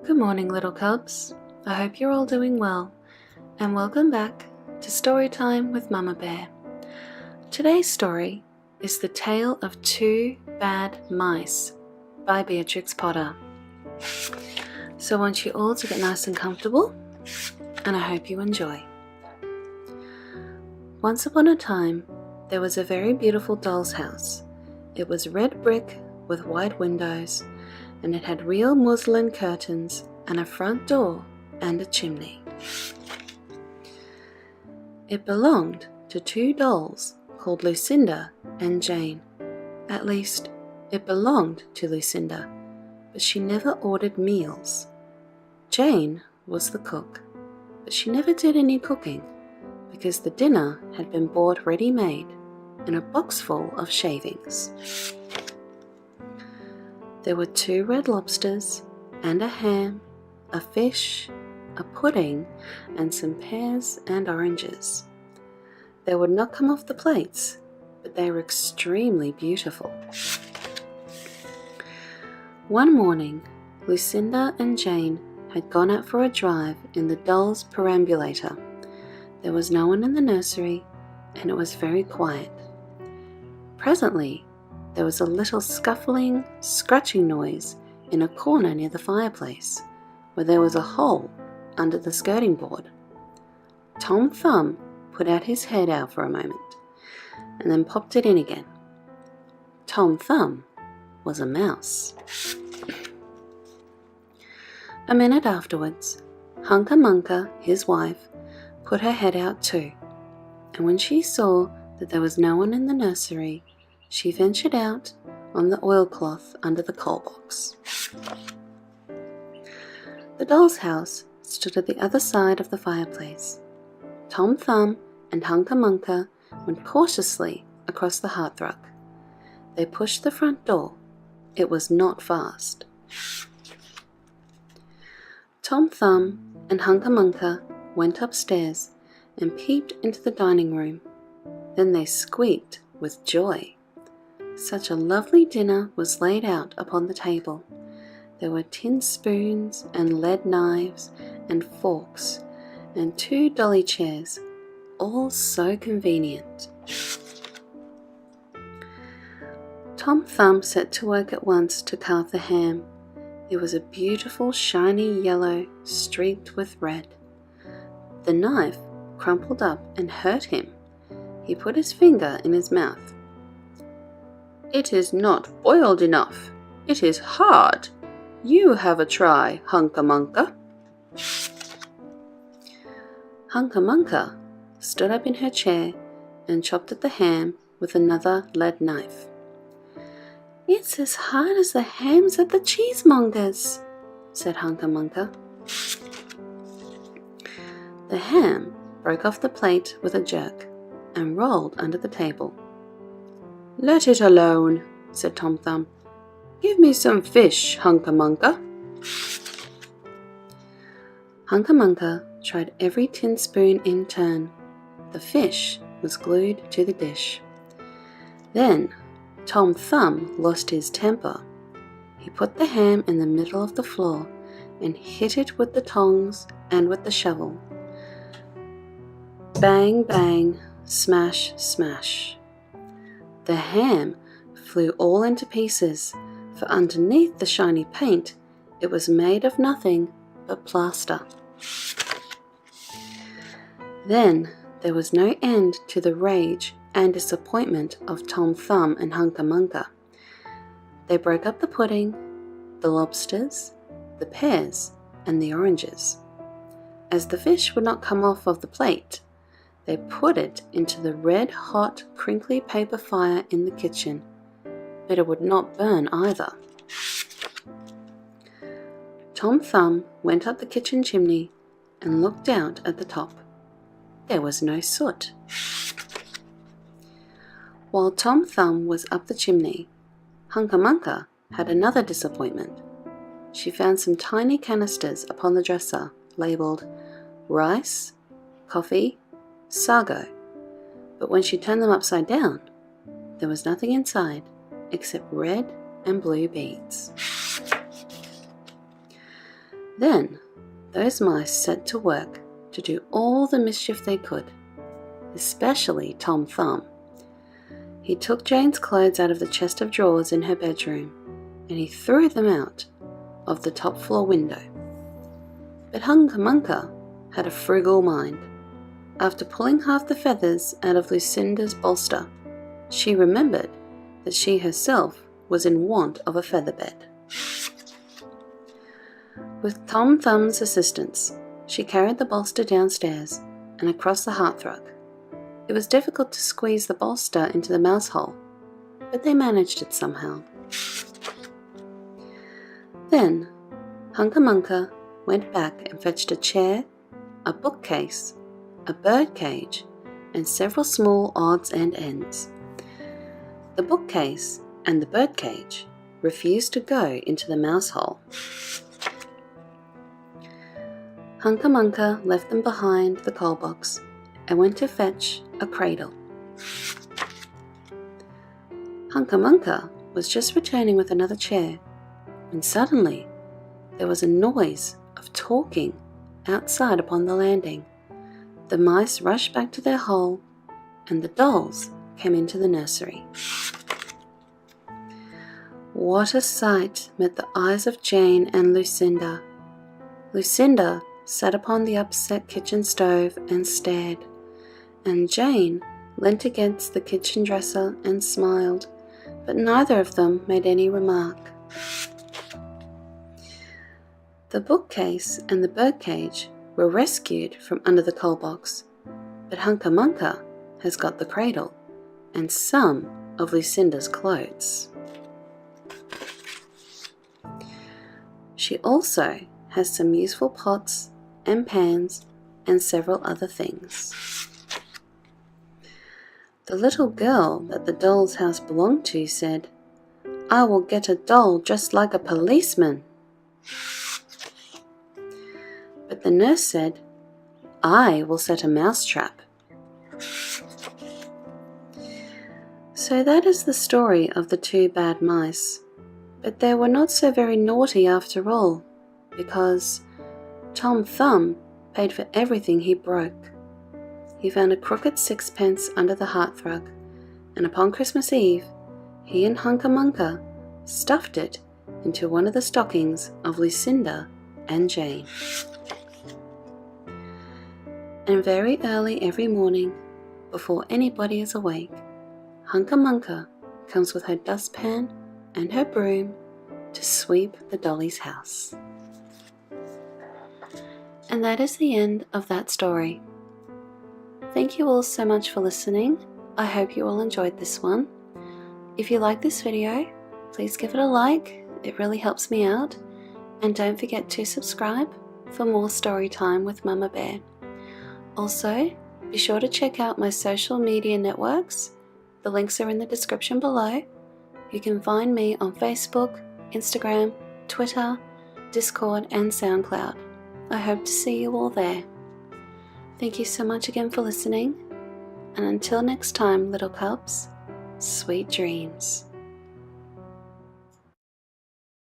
Good morning, little cubs. I hope you're all doing well, and welcome back to Storytime with Mama Bear. Today's story is The Tale of Two Bad Mice by Beatrix Potter. So I want you all to get nice and comfortable, and I hope you enjoy. Once upon a time, there was a very beautiful doll's house. It was red brick with wide windows, and it had real muslin curtains and a front door and a chimney. It belonged to two dolls called Lucinda and Jane. At least, it belonged to Lucinda, but she never ordered meals. Jane was the cook, but she never did any cooking because the dinner had been bought ready-made in a box full of shavings. There were 2 red lobsters and a ham, a fish, a pudding, and some pears and oranges. They would not come off the plates, but they were extremely beautiful. One morning, Lucinda and Jane had gone out for a drive in the doll's perambulator. There was no one in the nursery, and it was very quiet. Presently, there was a little scuffling, scratching noise in a corner near the fireplace, where there was a hole under the skirting board. Tom Thumb put out his head out for a moment, and then popped it in again. Tom Thumb was a mouse. A minute afterwards, Hunca Munca, his wife, put her head out too, and when she saw that there was no one in the nursery, she ventured out on the oilcloth under the coal box. The doll's house stood at the other side of the fireplace. Tom Thumb and Hunca Munca went cautiously across the hearthrug. They pushed the front door. It was not fast. Tom Thumb and Hunca Munca went upstairs and peeped into the dining room. Then they squeaked with joy. Such a lovely dinner was laid out upon the table. There were tin spoons and lead knives and forks and 2 dolly chairs, all so convenient. Tom Thumb set to work at once to carve the ham. It was a beautiful shiny yellow streaked with red. The knife crumpled up and hurt him. He put his finger in his mouth. "It is not boiled enough. It is hard. You have a try, Hunca Munca." Hunca Munca stood up in her chair and chopped at the ham with another lead knife. "It's as hard as the hams at the cheesemonger's," said Hunca Munca. The ham broke off the plate with a jerk and rolled under the table. "Let it alone," said Tom Thumb. "Give me some fish, Hunca Munca." Hunca Munca tried every tin spoon in turn. The fish was glued to the dish. Then Tom Thumb lost his temper. He put the ham in the middle of the floor and hit it with the tongs and with the shovel. Bang, bang, smash, smash. The ham flew all into pieces, for underneath the shiny paint it was made of nothing but plaster. Then there was no end to the rage and disappointment of Tom Thumb and Hunca Munca. They broke up the pudding, the lobsters, the pears, and the oranges. As the fish would not come off of the plate, they put it into the red-hot, crinkly paper fire in the kitchen, but it would not burn either. Tom Thumb went up the kitchen chimney and looked out at the top. There was no soot. While Tom Thumb was up the chimney, Hunca Munca had another disappointment. She found some tiny canisters upon the dresser labelled rice, coffee, sago, but when she turned them upside down, there was nothing inside except red and blue beads. Then those mice set to work to do all the mischief they could, especially Tom Thumb. He took Jane's clothes out of the chest of drawers in her bedroom, and he threw them out of the top floor window. But Hunca Munca had a frugal mind. After pulling half the feathers out of Lucinda's bolster, she remembered that she herself was in want of a feather bed. With Tom Thumb's assistance, she carried the bolster downstairs and across the hearthrug. It was difficult to squeeze the bolster into the mouse hole, but they managed it somehow. Then Hunca Munca went back and fetched a chair, a bookcase, a bird cage, and several small odds and ends. The bookcase and the bird cage refused to go into the mouse hole. Hunca Munca left them behind the coal box and went to fetch a cradle. Hunca Munca was just returning with another chair when suddenly there was a noise of talking outside upon the landing. The mice rushed back to their hole and the dolls came into the nursery. What a sight met the eyes of Jane and Lucinda. Lucinda sat upon the upset kitchen stove and stared, and Jane leant against the kitchen dresser and smiled, but neither of them made any remark. The bookcase and the birdcage were rescued from under the coal box, but Hunca Munca has got the cradle and some of Lucinda's clothes. She also has some useful pots and pans and several other things. The little girl that the doll's house belonged to said, "I will get a doll just like a policeman." But the nurse said, "I will set a mouse trap." So that is the story of the two bad mice. But they were not so very naughty after all, because Tom Thumb paid for everything he broke. He found a crooked sixpence under the hearthrug, and upon Christmas Eve, he and Hunca Munca stuffed it into one of the stockings of Lucinda and Jane. And very early every morning, before anybody is awake, Hunca Munca comes with her dustpan and her broom to sweep the dolly's house. And that is the end of that story. Thank you all so much for listening. I hope you all enjoyed this one. If you like this video, please give it a like. It really helps me out. And don't forget to subscribe for more story time with Mama Bear. Also, be sure to check out my social media networks. The links are in the description below. You can find me on Facebook, Instagram, Twitter, Discord, and SoundCloud. I hope to see you all there. Thank you so much again for listening, and until next time, little cubs, sweet dreams.